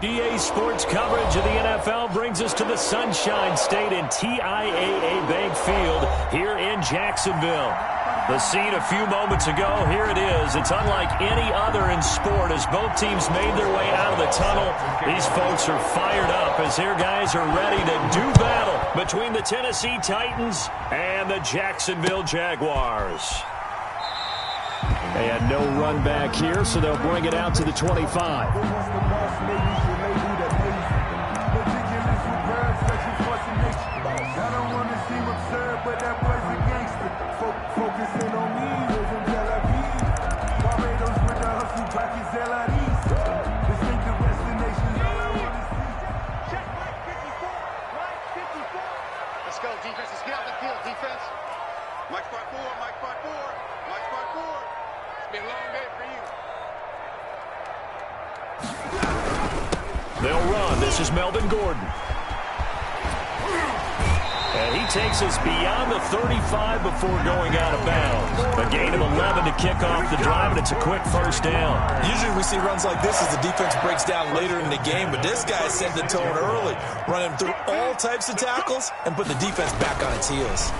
EA Sports coverage of the NFL brings us to the Sunshine State and TIAA Bank Field here in Jacksonville. The scene a few moments ago, here it is. It's unlike any other in sport as both teams made their way out of the tunnel. These folks are fired up as their guys are ready to do battle between the Tennessee Titans and the Jacksonville Jaguars. They had no run back here, so they'll bring it out to the 25. Let's go, defense. Let's get out the field, defense. Mike spot 4, Mike spot 4, Mike spot 4. It's been a long day for you. They'll run. This is Melvin Gordon. And he takes us beyond the 35 before going out of bounds. A gain of 11 to kick off the drive, and it's a quick first down. Usually we see runs like this as the defense breaks down later in the game, but this guy set the tone early, running through all types of tackles and putting the defense back on its heels.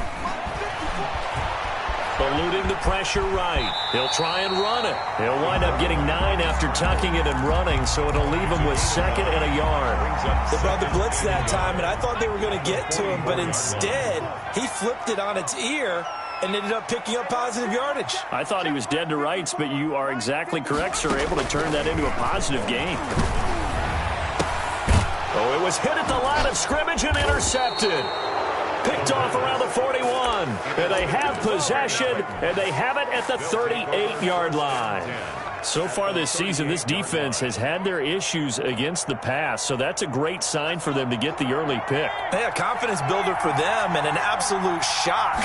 Eluding the pressure right. He'll try and run it. He'll wind up getting 9 after tucking it and running, so it'll leave him with 2nd and a yard. They brought the blitz that time, and I thought they were going to get to him, but instead he flipped it on its ear and ended up picking up positive yardage. I thought he was dead to rights, but you are exactly correct, sir. Able to turn that into a positive gain. Oh, it was hit at the line of scrimmage and intercepted. Picked off around the 41. And they have possession, and they have it at the 38-yard line. So far this season, this defense has had their issues against the pass, so that's a great sign for them to get the early pick. Yeah, confidence builder for them and an absolute shock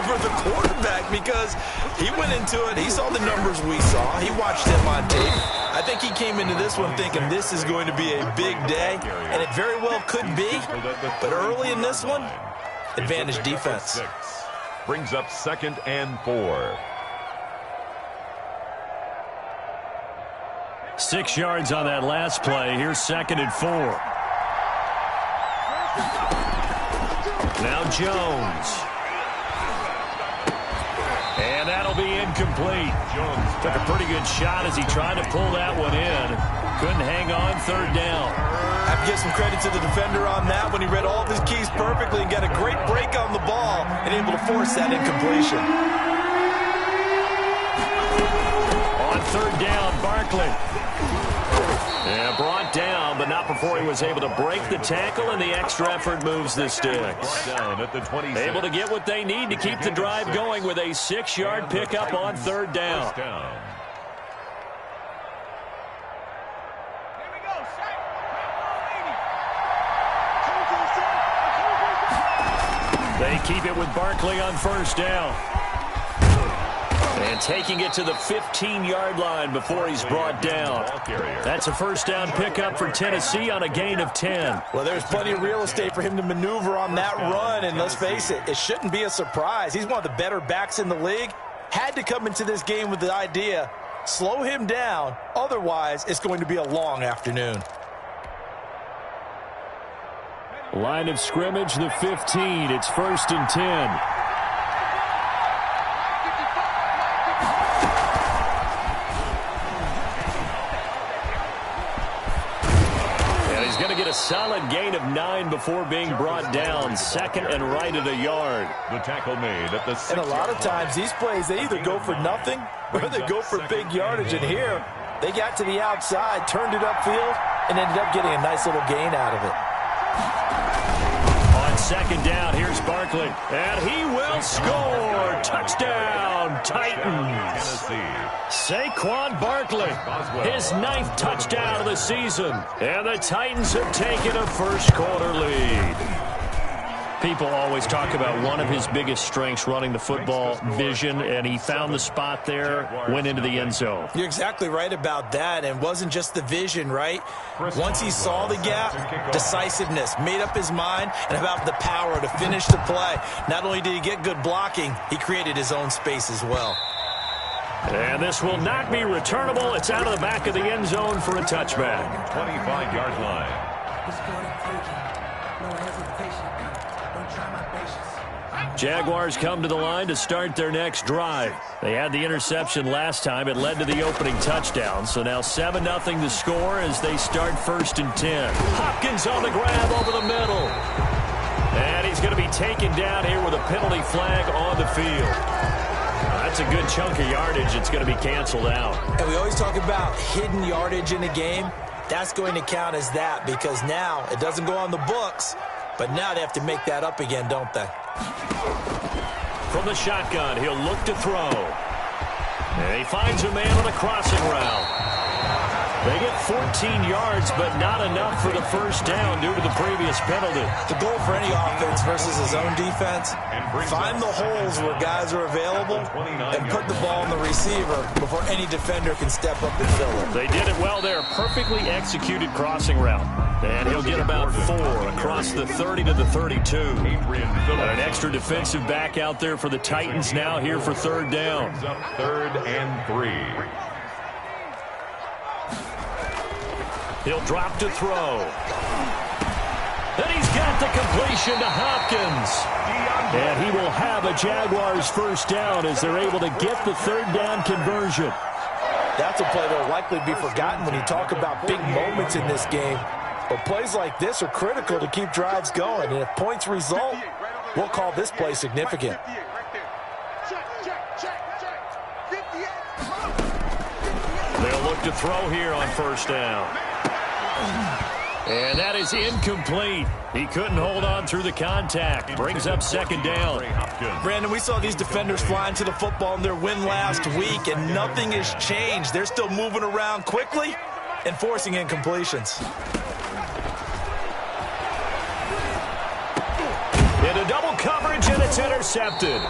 for the quarterback because he went into it. He saw the numbers we saw. He watched them on tape. I think he came into this one thinking this is going to be a big day, and it very well could be. But early in this one, advantage defense. Brings up 2nd and 4. 6 yards on that last play. Here's 2nd and 4. Now Jones. And that'll be incomplete. Jones took a pretty good shot as he tried to pull that one in. Couldn't hang on, 3rd down. I have to give some credit to the defender on that when he read all of his keys perfectly and got a great break on the ball and able to force that incompletion. On 3rd down, Barkley. Yeah, brought down, but not before he was able to break the tackle, and the extra effort moves the sticks. Down at the 26. Able to get what they need to keep the drive going with a 6-yard pickup on 3rd down. They keep it with Barkley on 1st down. And taking it to the 15-yard line before he's brought down. That's a 1st down pickup for Tennessee on a gain of 10. Well, there's plenty of real estate for him to maneuver on that run, and let's face it, it shouldn't be a surprise. He's one of the better backs in the league. Had to come into this game with the idea, slow him down, otherwise it's going to be a long afternoon. Line of scrimmage, the 15. It's 1st and 10. A solid gain of 9 before being brought down. 2nd and right at a yard. The tackle made at the 6. And a lot of times these plays, they either go for nothing or they go for big yardage. And here, they got to the outside, turned it upfield, and ended up getting a nice little gain out of it. On 2nd down, here's Barkley. And he will score. Touchdown, Titans. Saquon Barkley, his 9th touchdown of the season. And the Titans have taken a first-quarter lead. People always talk about one of his biggest strengths running the football, vision, and he found the spot there, went into the end zone. You're exactly right about that, and wasn't just the vision, right? Once he saw the gap, decisiveness, made up his mind, and about the power to finish the play. Not only did he get good blocking, he created his own space as well. And this will not be returnable. It's out of the back of the end zone for a touchback. 25-yard line. Jaguars come to the line to start their next drive. They had the interception last time. It led to the opening touchdown. So now 7-0 the score as they start 1st and 10. Hopkins on the grab over the middle. And he's going to be taken down here with a penalty flag on the field. That's a good chunk of yardage. It's going to be canceled out. And we always talk about hidden yardage in a game. That's going to count as that because now it doesn't go on the books, but now they have to make that up again, don't they? From the shotgun, he'll look to throw. And he finds a man on a crossing route. They get 14 yards, but not enough for the first down due to the previous penalty. The goal for any offense versus his own defense, find the holes where guys are available and put the ball on the receiver before any defender can step up and fill it. They did it well there. Perfectly executed crossing route. And he'll get about 4 across the 30 to the 32. And an extra defensive back out there for the Titans now here for 3rd down. 3rd and 3. He'll drop to throw. And he's got the completion to Hopkins. And he will have a Jaguars first down as they're able to get the 3rd down conversion. That's a play that will likely be forgotten when you talk about big moments in this game. But plays like this are critical to keep drives going. And if points result, we'll call this play significant. They'll look to throw here on 1st down. And that is incomplete. He couldn't hold on through the contact. Brings up 2nd down. Brandon, we saw these defenders flying to the football in their win last week, and nothing has changed. They're still moving around quickly and forcing incompletions. Into double coverage, and it's intercepted.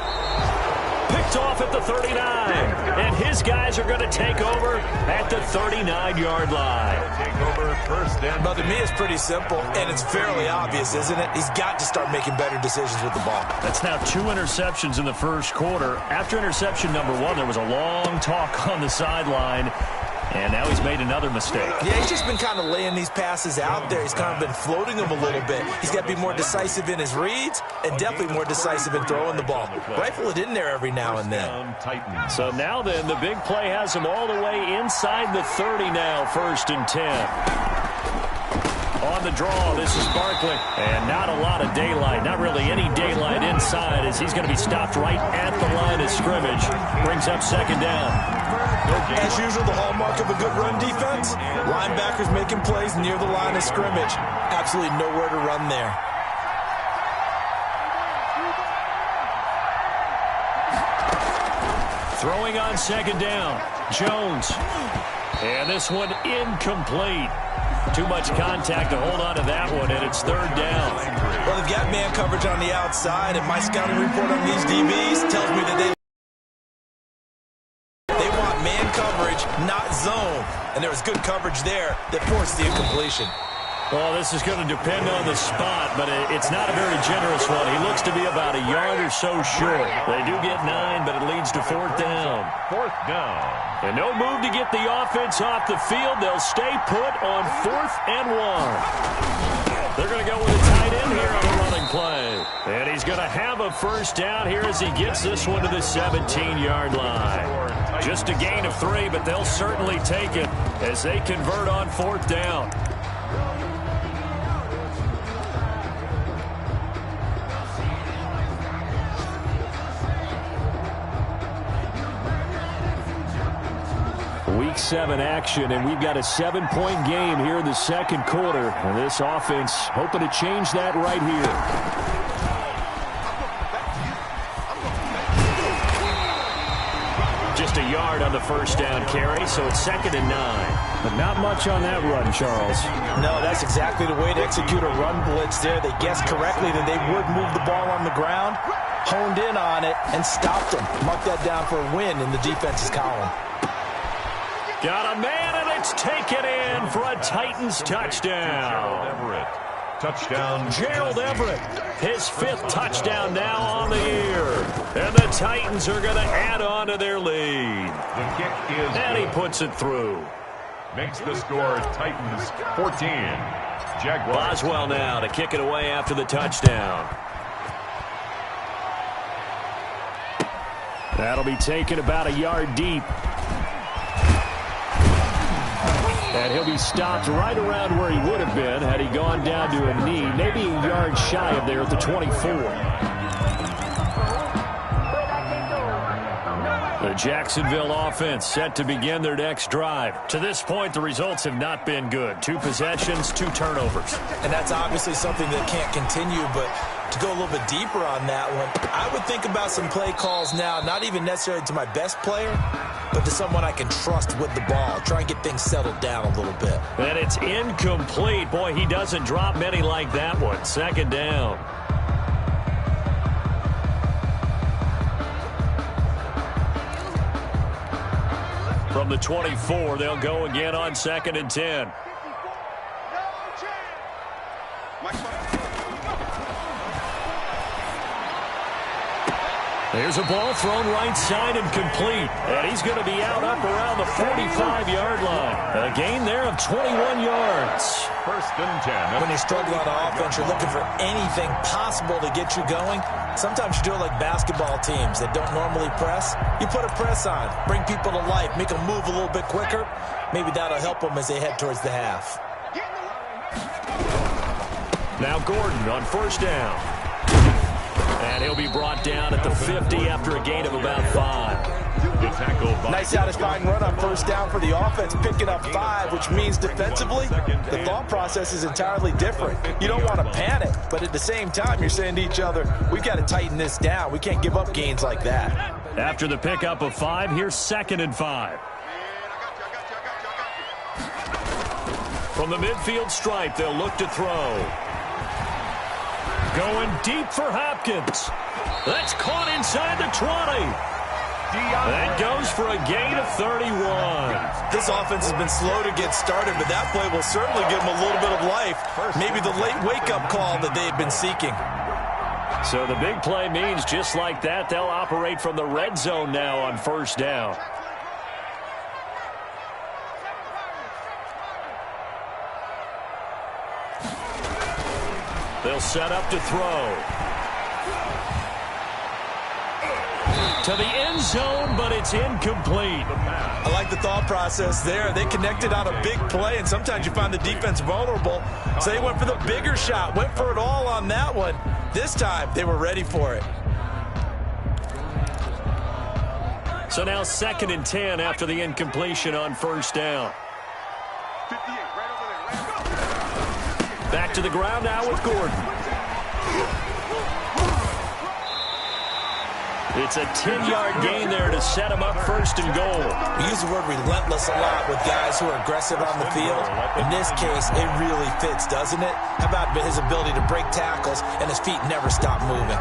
Picked off at the 39. And his guys are going to take over at the 39-yard line. Take over 1st down. But to me, it's pretty simple, and it's fairly obvious, isn't it? He's got to start making better decisions with the ball. That's now 2 interceptions in the first quarter. After interception number 1, there was a long talk on the sideline. And now he's made another mistake. Yeah, he's just been kind of laying these passes out there. He's kind of been floating them a little bit. He's got to be more decisive in his reads and definitely more decisive in throwing the ball. Rifle it in there every now and then. So now then, the big play has him all the way inside the 30 now, 1st and 10. On the draw, this is Barkley. And not a lot of daylight, not really any daylight inside as he's going to be stopped right at the line of scrimmage. Brings up 2nd down. As usual, the hallmark of a good run defense, linebackers making plays near the line of scrimmage. Absolutely nowhere to run there. Throwing on 2nd down, Jones. And this one incomplete. Too much contact to hold on to that one, and it's 3rd down. Well, they've got man coverage on the outside, and my scouting report on these DBs tells me that they want man coverage, not zone. And there was good coverage there that forced the incompletion. Well, this is going to depend on the spot, but it's not a very generous one. He looks to be about a yard or so short. They do get 9, but it leads to 4th down. 4th down. And no move to get the offense off the field. They'll stay put on 4th and 1. They're going to go with a tight end here on the running play. And he's going to have a first down here as he gets this one to the 17-yard line. Just a gain of 3, but they'll certainly take it as they convert on 4th down. Week 7 action, and we've got a 7-point game here in the second quarter. And this offense hoping to change that right here. Just a yard on the first down carry, so it's 2nd and 9. But not much on that run, Charles. No, that's exactly the way to execute a run blitz there. They guessed correctly that they would move the ball on the ground, honed in on it, and stopped them. Mark that down for a win in the defense's column. Got a man, and it's taken in for a Titans touchdown. Touchdown. Gerald Everett, his 5th touchdown now on the year. And the Titans are going to add on to their lead. The kick is And he good. puts it through. Makes the score Titans 14. Jaguars. Boswell now to kick it away after the touchdown. That'll be taken about a yard deep. And he'll be stopped right around where he would have been had he gone down to a knee, maybe a yard shy of there at the 24. The Jacksonville offense set to begin their next drive. To this point, the results have not been good. 2 possessions, 2 turnovers. And that's obviously something that can't continue, but to go a little bit deeper on that one, I would think about some play calls now, not even necessarily to my best player, but to someone I can trust with the ball. Try and get things settled down a little bit. And it's incomplete. Boy, he doesn't drop many like that one. 2nd down. From the 24, they'll go again on 2nd and 10. There's a ball thrown right side and complete. And he's going to be out up around the 45-yard line. A gain there of 21 yards. 1st and 10. When you struggle on offense, you're looking for anything possible to get you going. Sometimes you do it like basketball teams that don't normally press. You put a press on, bring people to life, make them move a little bit quicker. Maybe that'll help them as they head towards the half. Now Gordon on 1st down. And he'll be brought down at the 50 after a gain of about 5. The tackle by Nice satisfying run on 1st down for the offense, picking up 5, which means defensively, the thought process is entirely different. You don't want to panic, but at the same time, you're saying to each other, we've got to tighten this down. We can't give up gains like that. After the pickup of 5, here's 2nd and 5. From the midfield stripe, they'll look to throw. Going deep for Hopkins. That's caught inside the 20. That goes for a gain of 31. This offense has been slow to get started, but that play will certainly give them a little bit of life. Maybe the late wake-up call that they've been seeking. So the big play means just like that, they'll operate from the red zone now on 1st down. They'll set up to throw. To the end zone, but it's incomplete. I like the thought process there. They connected on a big play, and sometimes you find the defense vulnerable. So they went for the bigger shot, went for it all on that one. This time, they were ready for it. So now 2nd and 10 after the incompletion on 1st down. Back to the ground now with Gordon. It's a 10-yard gain there to set him up 1st and goal. We use the word relentless a lot with guys who are aggressive on the field. In this case, it really fits, doesn't it? How about his ability to break tackles and his feet never stop moving?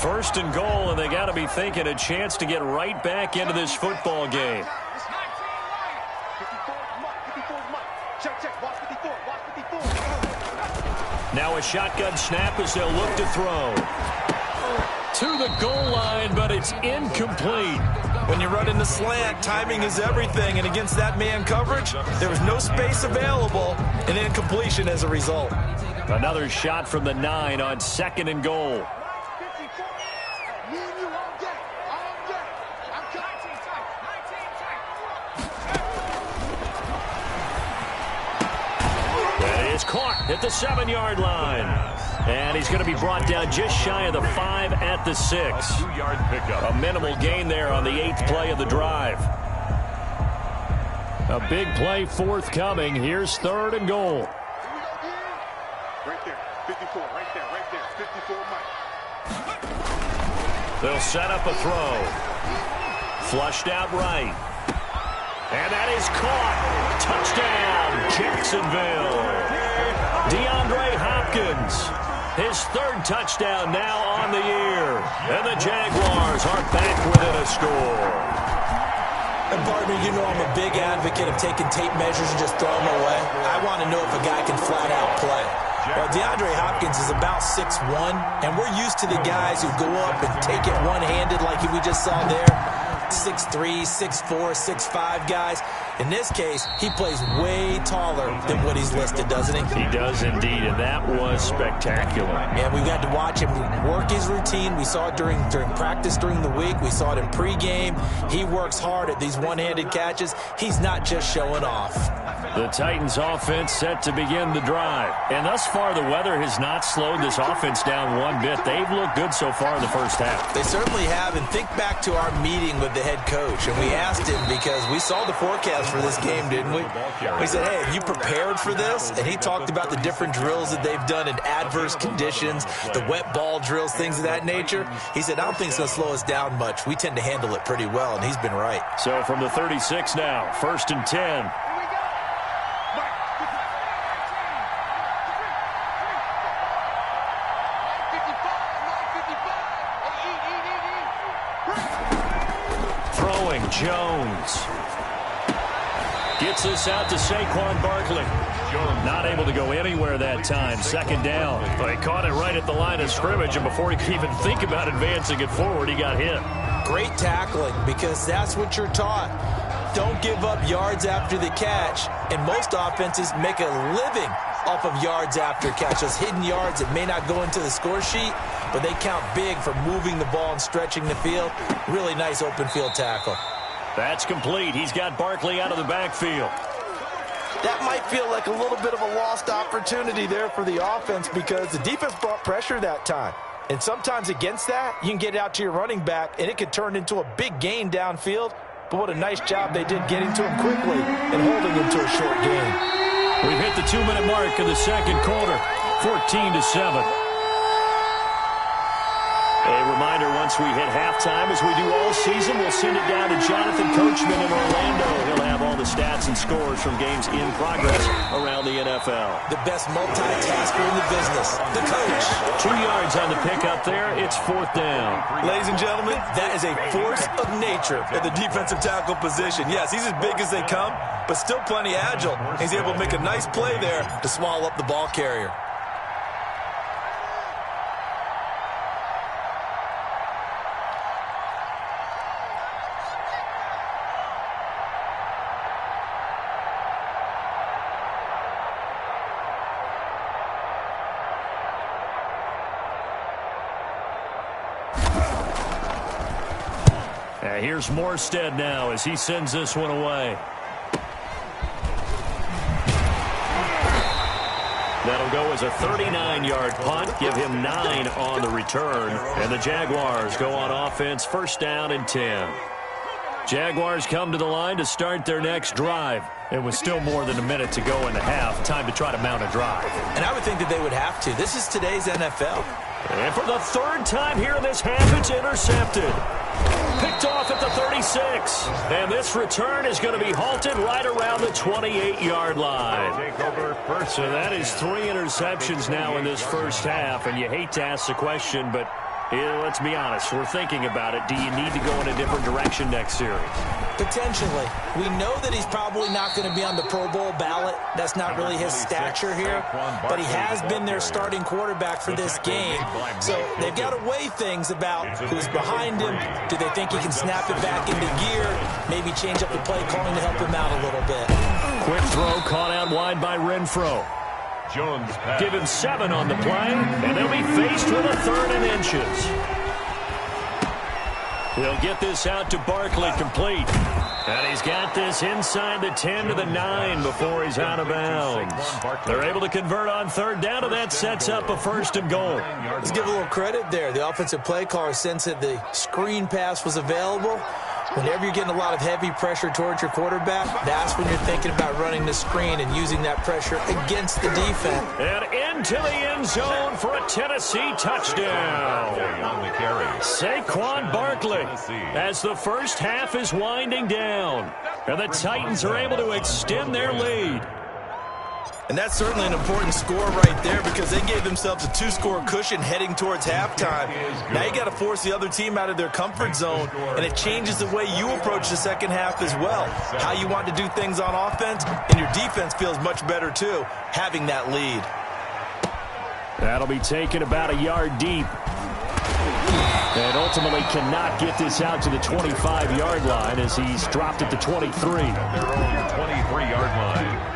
First and goal, and they got to be thinking a chance to get right back into this football game. Now a shotgun snap as they'll look to throw. To the goal line, but it's incomplete. When you run in the slant, timing is everything, and against that man coverage, there was no space available, and incompletion as a result. Another shot from the 9 on 2nd and goal. Is caught at the 7-yard line. And he's going to be brought down just shy of the 5 at the 6. 2-yard pickup. A minimal gain there on the 8th play of the drive. A big play forthcoming. Here's 3rd and goal. Right there, 54, right there, 54, Mike. They'll set up a throw. Flushed out right. And that is caught. Touchdown, Jacksonville. DeAndre Hopkins, his 3rd touchdown now on the year. And the Jaguars are back within a score. And Bart, Gardner, you know I'm a big advocate of taking tape measures and just throwing them away. I want to know if a guy can flat out play. Well, DeAndre Hopkins is about 6'1", and we're used to the guys who go up and take it one-handed like we just saw there. 6'3", 6'4", 6'5 guys. In this case, he plays way taller than what he's listed, doesn't he? He does indeed, and that was spectacular. And we've got to watch him work his routine. We saw it during practice during the week. We saw it in pregame. He works hard at these one-handed catches. He's not just showing off. The Titans offense set to begin the drive. And thus far, the weather has not slowed this offense down one bit. They've looked good so far in the first half. They certainly have. And think back to our meeting with the head coach. And we asked him because we saw the forecast for this game, didn't we? We said, hey, have you prepared for this? And he talked about the different drills that they've done in adverse conditions, the wet ball drills, things of that nature. He said, I don't think it's going to slow us down much. We tend to handle it pretty well, and he's been right. So from the 36 now, 1st and 10. Throwing, Jones. Gets this out to Saquon Barkley. Not able to go anywhere that time. 2nd down. Well, he caught it right at the line of scrimmage, and before he could even think about advancing it forward, he got hit. Great tackling, because that's what you're taught. Don't give up yards after the catch. And most offenses make a living off of yards after catch. Those hidden yards that may not go into the score sheet, but they count big for moving the ball and stretching the field. Really nice open field tackle. That's complete. He's got Barkley out of the backfield. That might feel like a little bit of a lost opportunity there for the offense because the defense brought pressure that time. And sometimes against that, you can get it out to your running back, and it could turn into a big gain downfield. But what a nice job they did getting to him quickly and holding him to a short gain. We've hit the 2-minute mark of the second quarter, 14-7. A reminder, once we hit halftime, as we do all season, we'll send it down to Jonathan Coachman in Orlando. He'll have all the stats and scores from games in progress around the NFL. The best multitasker in the business, the coach. 2 yards on the pickup there. It's 4th down. Ladies and gentlemen, that is a force of nature at the defensive tackle position. Yes, he's as big as they come, but still plenty agile. He's able to make a nice play there to swallow up the ball carrier. Here's Morstead now as he sends this one away. That'll go as a 39-yard punt, give him 9 on the return. And the Jaguars go on offense, 1st down and 10. Jaguars come to the line to start their next drive. It was still more than a minute to go in the half. Time to try to mount a drive. And I would think that they would have to. This is today's NFL. And for the 3rd time here in this half, it's intercepted. Picked off at the 36. And this return is going to be halted right around the 28-yard line. So that is 3 interceptions now in this first half. And you hate to ask the question, but let's be honest. We're thinking about it. Do you need to go in a different direction next series? Potentially. We know that he's probably not going to be on the Pro Bowl ballot. That's not really his stature here. But he has been their starting quarterback for this game. So they've got to weigh things about who's behind him. Do they think he can snap it back into gear? Maybe change up the play calling to help him out a little bit. Quick throw caught out wide by Renfro. Jones Give him 7 on the play, and they'll be faced with a 3rd and inches. He'll get this out to Barkley, complete. And he's got this inside the 10 to the 9 before he's out of bounds. They're able to convert on 3rd down, and that sets up a 1st and goal. Let's give a little credit there. The offensive play caller sensed that the screen pass was available. Whenever you're getting a lot of heavy pressure towards your quarterback, that's when you're thinking about running the screen and using that pressure against the defense. And into the end zone for a Tennessee touchdown. Saquon Barkley as the first half is winding down. And the Titans are able to extend their lead. And that's certainly an important score right there because they gave themselves a 2-score cushion heading towards halftime. Now you got to force the other team out of their comfort zone, and it changes the way you approach the second half as well. How you want to do things on offense, and your defense feels much better too, having that lead. That'll be taken about a yard deep. And ultimately cannot get this out to the 25-yard line as he's dropped at the 23. Their own 23-yard line.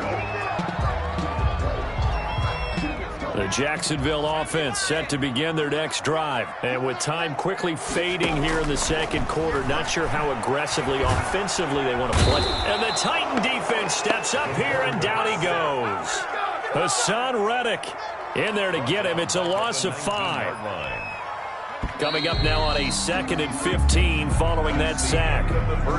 The Jacksonville offense set to begin their next drive. And with time quickly fading here in the second quarter, not sure how aggressively, offensively they want to play. And the Titan defense steps up here, and down he goes. Hassan Reddick in there to get him. It's a loss of 5. Coming up now on a 2nd and 15 following that sack.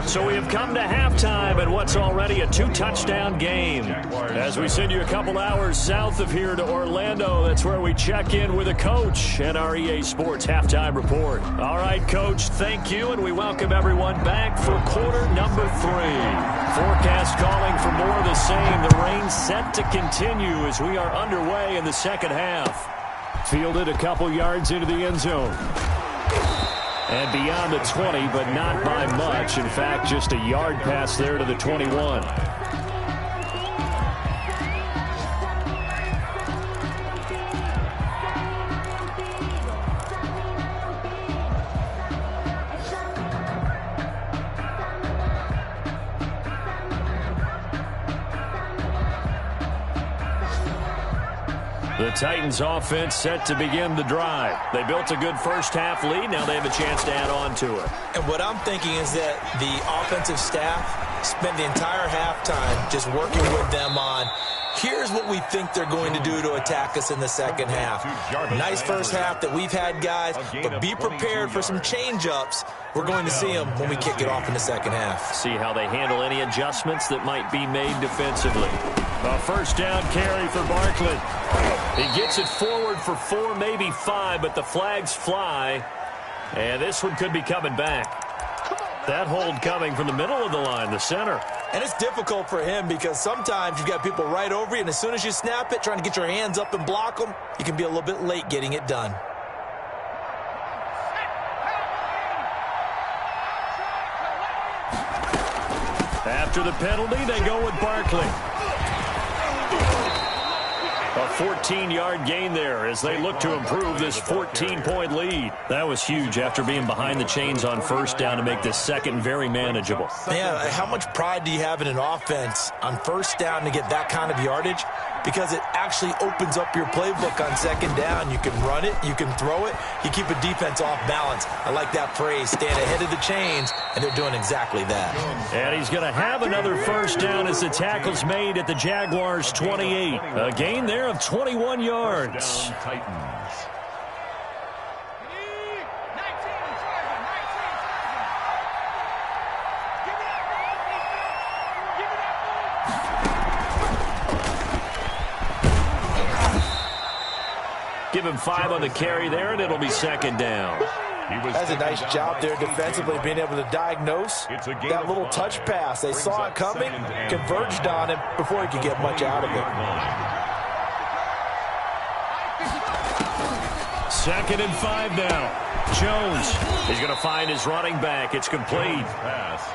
So we have come to halftime and what's already a 2-touchdown game. As we send you a couple hours south of here to Orlando, that's where we check in with a coach and our EA Sports Halftime Report. All right, Coach, thank you, and we welcome everyone back for quarter number 3. Forecast calling for more of the same. The rain set to continue as we are underway in the second half. Fielded a couple yards into the end zone. And beyond the 20, but not by much. In fact, just a yard pass there to the 21. The Titans offense set to begin the drive. They built a good first half lead. Now they have a chance to add on to it. And what I'm thinking is that the offensive staff spent the entire halftime just working with them on, here's what we think they're going to do to attack us in the second half. Nice first half that we've had, guys, but be prepared for some change-ups. We're going to see them when we kick it off in the second half. See how they handle any adjustments that might be made defensively. A first down carry for Barkley. He gets it forward for 4, maybe 5, but the flags fly. And this one could be coming back. That hold coming from the middle of the line, the center. And it's difficult for him because sometimes you've got people right over you, and as soon as you snap it, trying to get your hands up and block them, you can be a little bit late getting it done. After the penalty, they go with Barkley. A 14-yard gain there as they look to improve this 14-point lead. That was huge after being behind the chains on first down to make this second very manageable. Yeah, how much pride do you have in an offense on first down to get that kind of yardage? Because it actually opens up your playbook on second down. You can run it, you can throw it, you keep a defense off balance. I like that phrase, stand ahead of the chains, and they're doing exactly that. And he's going to have another first down as the tackle's made at the Jaguars' 28. A gain there of 21 yards. Titans. Give him 5 on the carry there, and it'll be second down. That's a nice job there defensively, being able to diagnose that little touch pass. They saw it coming, converged on it before he could get much out of it. 2nd and 5 now. Jones is going to find his running back. It's complete.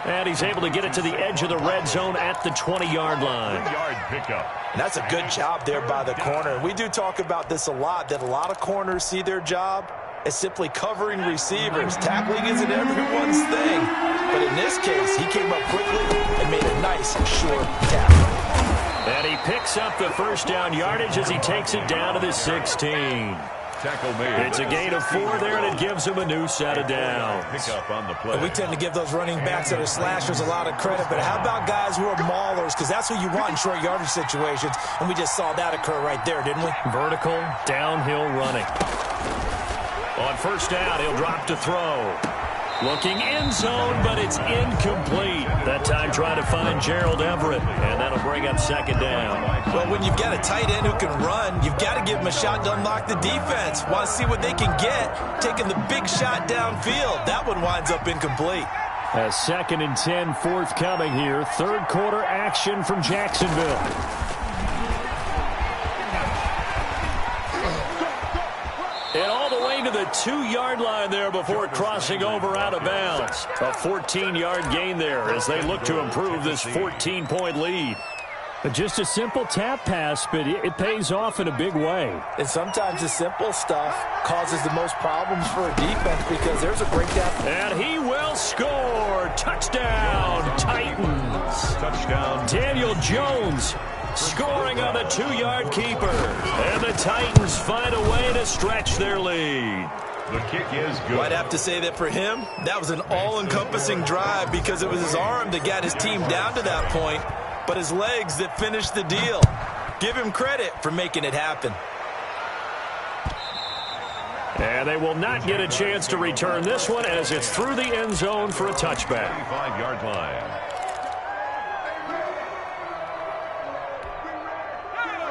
And he's able to get it to the edge of the red zone at the 20-yard line. And that's a good job there by the corner. We do talk about this a lot, that a lot of corners see their job as simply covering receivers. Tackling isn't everyone's thing. But in this case, he came up quickly and made a nice, short tackle. And he picks up the first down yardage as he takes it down to the 16. It's a gain of 4 there, and it gives him a new set of downs. And we tend to give those running backs that are slashers a lot of credit, but how about guys who are maulers? Because that's who you want in short yardage situations, and we just saw that occur right there, didn't we? Vertical, downhill running. On first down, he'll drop to throw. Looking end zone, but it's incomplete. That time trying to find Gerald Everett, and that'll bring up second down. Well, when you've got a tight end who can run, you've got to give him a shot to unlock the defense. Want to see what they can get, taking the big shot downfield. That one winds up incomplete. A 2nd and 10 forthcoming here. Third quarter action from Jacksonville. 2-yard line there before crossing over out of bounds. A 14-yard gain there as they look to improve this 14-point lead. Just a simple tap pass, but it pays off in a big way. And sometimes the simple stuff causes the most problems for a defense because there's a breakdown. And he will score. Touchdown, Titans. Touchdown. Daniel Jones scoring on the 2-yard keeper. And the Titans find a way to stretch their lead. The kick is good. I'd have to say that for him, that was an all-encompassing drive because it was his arm that got his team down to that point, but his legs that finished the deal. Give him credit for making it happen. And they will not get a chance to return this one as it's through the end zone for a touchback. 5-yard line.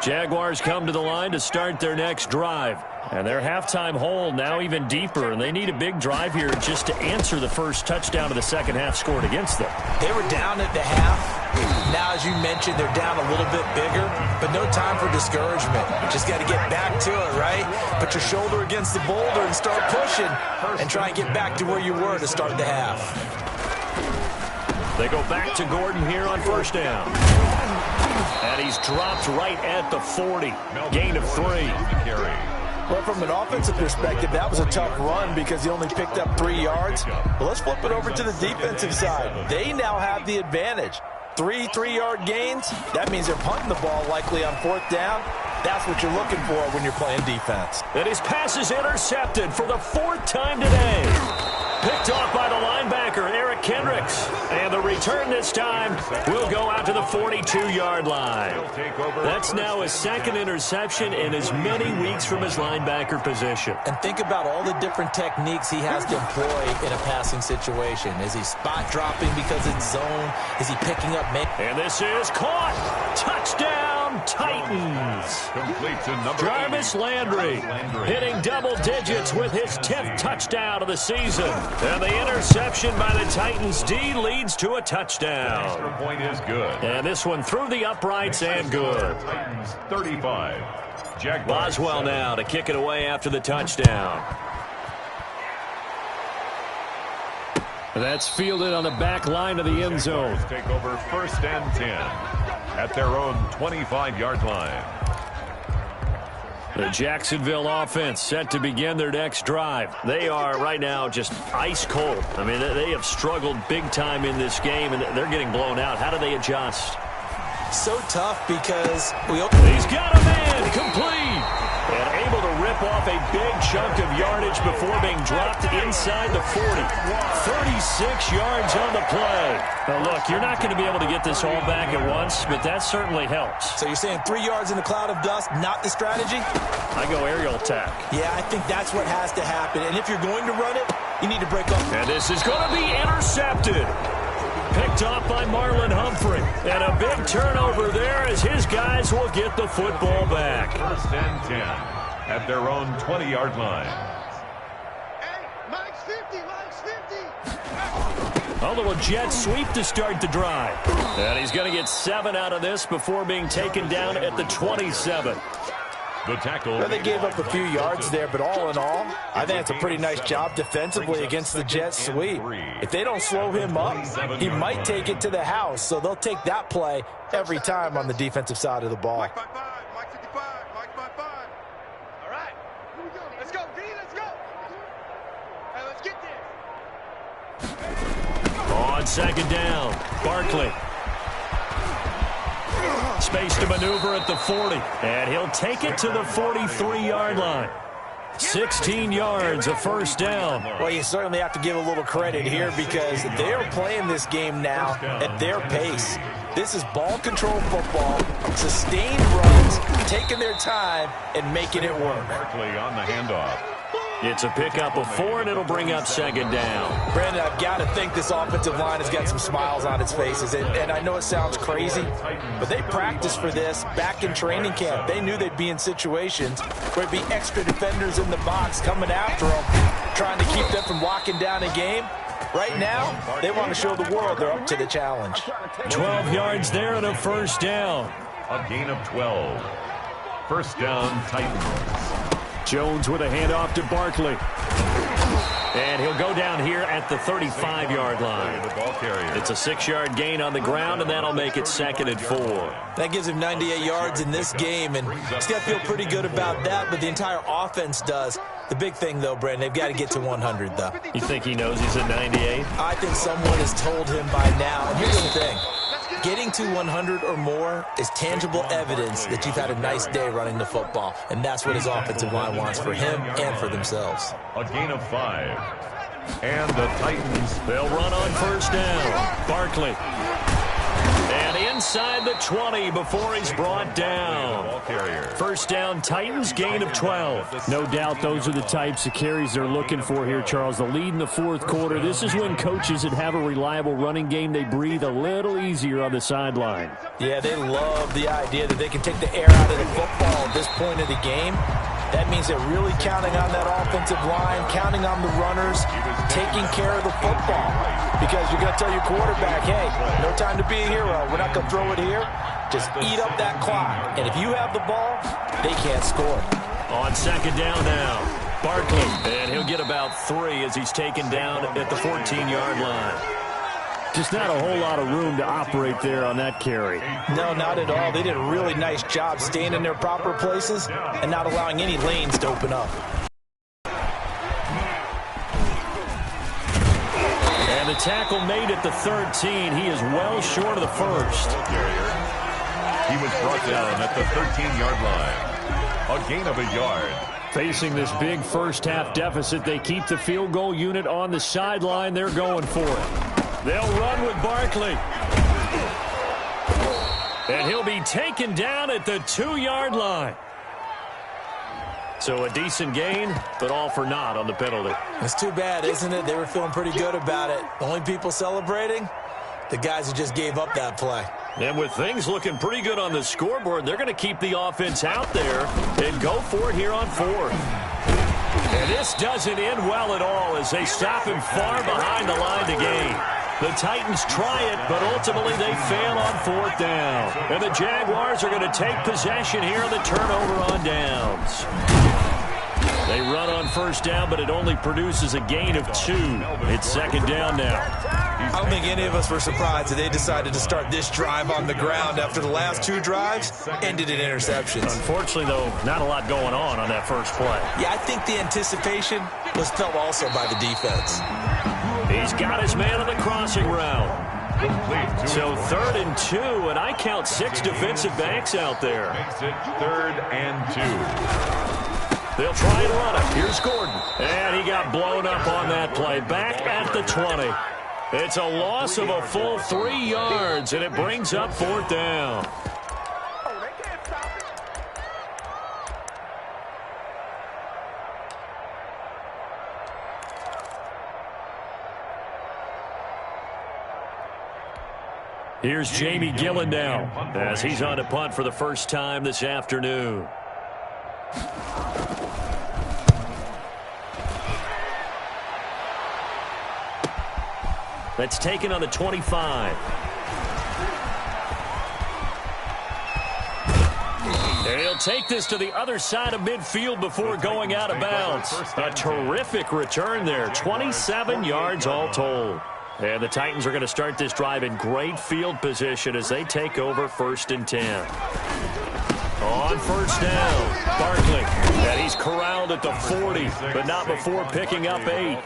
Jaguars come to the line to start their next drive. And their halftime hole now even deeper, and they need a big drive here just to answer the first touchdown of the second half scored against them. They were down at the half. Now, as you mentioned, they're down a little bit bigger, but no time for discouragement. Just got to get back to it, right? Put your shoulder against the boulder and start pushing and try and get back to where you were to start the half. They go back to Gordon here on first down. And he's dropped right at the 40. Gain of 3. Well, from an offensive perspective, that was a tough run because he only picked up 3 yards. But let's flip it over to the defensive side. They now have the advantage. 3 3-yard gains, that means they're punting the ball likely on fourth down. That's what you're looking for when you're playing defense. And his pass is intercepted for the 4th time today. Picked off by the linebacker, Eric Kendricks. And the return this time will go out to the 42-yard line. That's now his 2nd interception in as many weeks from his linebacker position. And think about all the different techniques he has to employ in a passing situation. Is he spot dropping because it's zone? Is he picking up? And this is caught. Touchdown, Titans. Complete to number Jarvis Landry hitting double digits with his 10th touchdown of the season. And the interception by the Titans D leads to a touchdown. Extra point is good. And this one through the uprights and good. Titans 35. Jaguars Boswell now to kick it away after the touchdown. That's fielded on the back line of the end zone. Take over 1st and 10 at their own 25-yard line. The Jacksonville offense set to begin their next drive. They are right now just ice cold. I mean, they have struggled big time in this game, and they're getting blown out. How do they adjust? So tough because He's got a man complete. And able to rip off a big chunk of yardage before being dropped inside the 40. 36 yards on the play. Now, look, you're not going to be able to get this all back at once, but that certainly helps. So you're saying 3 yards in a cloud of dust, not the strategy? I go aerial attack. Yeah, I think that's what has to happen. And if you're going to run it, you need to break up. And this is going to be intercepted. Picked off by Marlon Humphrey. And a big turnover there as his guys will get the football back. 1st and 10 at their own 20-yard line. Hey, Mike's 50, Mike's 50. A little jet sweep to start the drive. And he's going to get 7 out of this before being taken down at the 27. The tackle. Well, they gave up a few yards there, but all in all, I think it's a pretty nice job defensively against the jet sweep. If they don't slow him up, he might take it to the house, so they'll take that play every time on the defensive side of the ball. Mike 55, Mike 55, Mike 55. All right, here we go. Let's go, D, let's go. Hey, let's get there. On 2nd down, Barkley. Space to maneuver at the 40. And he'll take it to the 43-yard line. 16 yards, a 1st down. Well, you certainly have to give a little credit here because they are playing this game now at their pace. This is ball control football, sustained runs, taking their time, and making it work. Barkley on the handoff. It's a pickup of 4, and it'll bring up 2nd down. Brandon, I've got to think this offensive line has got some smiles on its faces. And I know it sounds crazy, but they practiced for this back in training camp. They knew they'd be in situations where there'd be extra defenders in the box coming after them, trying to keep them from locking down a game. Right now, they want to show the world they're up to the challenge. 12 yards there and a 1st down. A gain of 12. 1st down, Titans. Jones with a handoff to Barkley. And he'll go down here at the 35-yard line. It's a 6-yard gain on the ground, and that'll make it 2nd and 4. That gives him 98 yards in this game, and he's got to feel pretty good about that, but the entire offense does. The big thing, though, Brandon, they've got to get to 100, though. You think he knows he's at 98? I think someone has told him by now. And here's the thing. Getting to 100 or more is tangible evidence that you've had a nice day running the football, and that's what his offensive line wants for him and for themselves. A gain of 5. And the Titans, they'll run on first down. Barkley. And inside the 20 before he's brought down. First down, Titans, gain of 12. No doubt those are the types of carries they're looking for here, Charles. The lead in the fourth quarter. This is when coaches that have a reliable running game, they breathe a little easier on the sideline. Yeah, they love the idea that they can take the air out of the football at this point of the game. That means they're really counting on that offensive line, counting on the runners, taking care of the football. Because you're going to tell your quarterback, hey, no time to be a hero. We're not going to throw it here. Just eat up that clock. And if you have the ball, they can't score. On second down now, Barkley. And he'll get about 3 as he's taken down at the 14-yard line. Just not a whole lot of room to operate there on that carry. No, not at all. They did a really nice job staying in their proper places and not allowing any lanes to open up. And the tackle made at the 13. He is well short of the first. He was brought down at the 13-yard line. A gain of a yard. Facing this big first-half deficit, they keep the field goal unit on the sideline. They're going for it. They'll run with Barkley. And he'll be taken down at the 2-yard line. So a decent gain, but all for naught on the penalty. It's too bad, isn't it? They were feeling pretty good about it. The only people celebrating, the guys who just gave up that play. And with things looking pretty good on the scoreboard, they're going to keep the offense out there and go for it here on 4th. And this doesn't end well at all as they stop him far behind the line to gain. The Titans try it, but ultimately they fail on 4th down. And the Jaguars are going to take possession here on the turnover on downs. They run on first down, but it only produces a gain of 2. It's second down now. I don't think any of us were surprised that they decided to start this drive on the ground after the last 2 drives ended in interceptions. Unfortunately, though, not a lot going on that first play. Yeah, I think the anticipation was felt also by the defense. He's got his man on the crossing route. So 3rd and 2, and I count 6 defensive backs out there. Makes it 3rd and 2. They'll try and run it. Here's Gordon. And he got blown up on that play. Back at the 20. It's a loss of a full 3 yards, and it brings up 4th down. Here's Jamie Gillen now as he's on to punt for the first time this afternoon. That's taken on the 25. And he'll take this to the other side of midfield before going out of bounds. A terrific return there. 27 yards all told. And the Titans are going to start this drive in great field position as they take over 1st and 10. On first down, Barkley. And he's corralled at the 40, but not before picking up 8.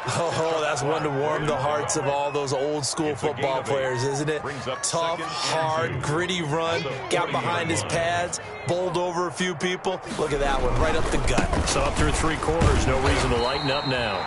Oh, that's one to warm the hearts of all those old school football players, isn't it? Tough, hard, gritty run, got behind his pads, bowled over a few people. Look at that one, right up the gut. So up through 3 quarters, no reason to lighten up now.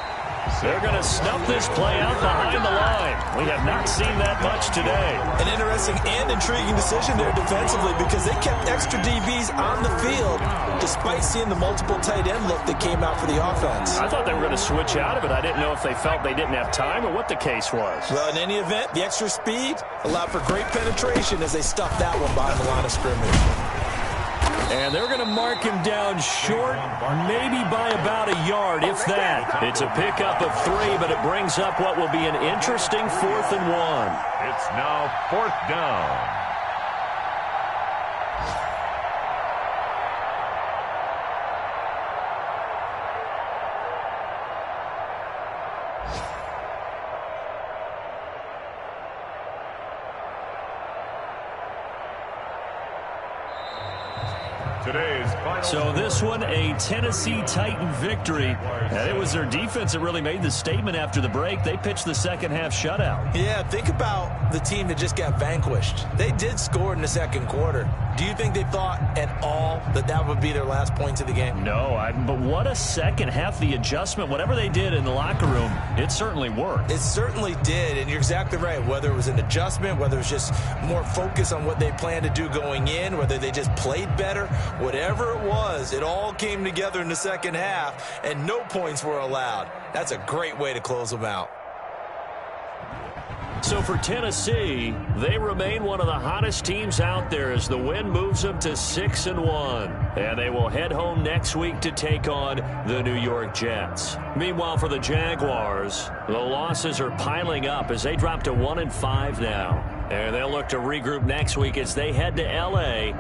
They're going to snuff this play out behind the line. We have not seen that much today. An interesting and intriguing decision there defensively because they kept extra DBs on the field despite seeing the multiple tight end look that came out for the offense. I thought they were going to switch out of it. I didn't know if they felt they didn't have time or what the case was. Well, in any event, the extra speed allowed for great penetration as they stuffed that one behind the line of scrimmage. And they're going to mark him down short, maybe by about a yard, if that. It's a pickup of 3, but it brings up what will be an interesting 4th and 1. It's now 4th down. Today's final So this one, a Tennessee Titan victory. And it was their defense that really made the statement after the break. They pitched the second half shutout. Yeah, think about the team that just got vanquished. They did score in the second quarter. Do you think they thought at all that that would be their last points of the game? No, but what a second half. The adjustment, whatever they did in the locker room, it certainly worked. It certainly did, and you're exactly right. Whether it was an adjustment, whether it was just more focus on what they planned to do going in, whether they just played better, whatever it was, it all came together in the second half, and no points were allowed. That's a great way to close them out. So for Tennessee, they remain one of the hottest teams out there as the win moves them to 6-1. And they will head home next week to take on the New York Jets. Meanwhile, for the Jaguars, the losses are piling up as they drop to 1-5 now. And they'll look to regroup next week as they head to L.A.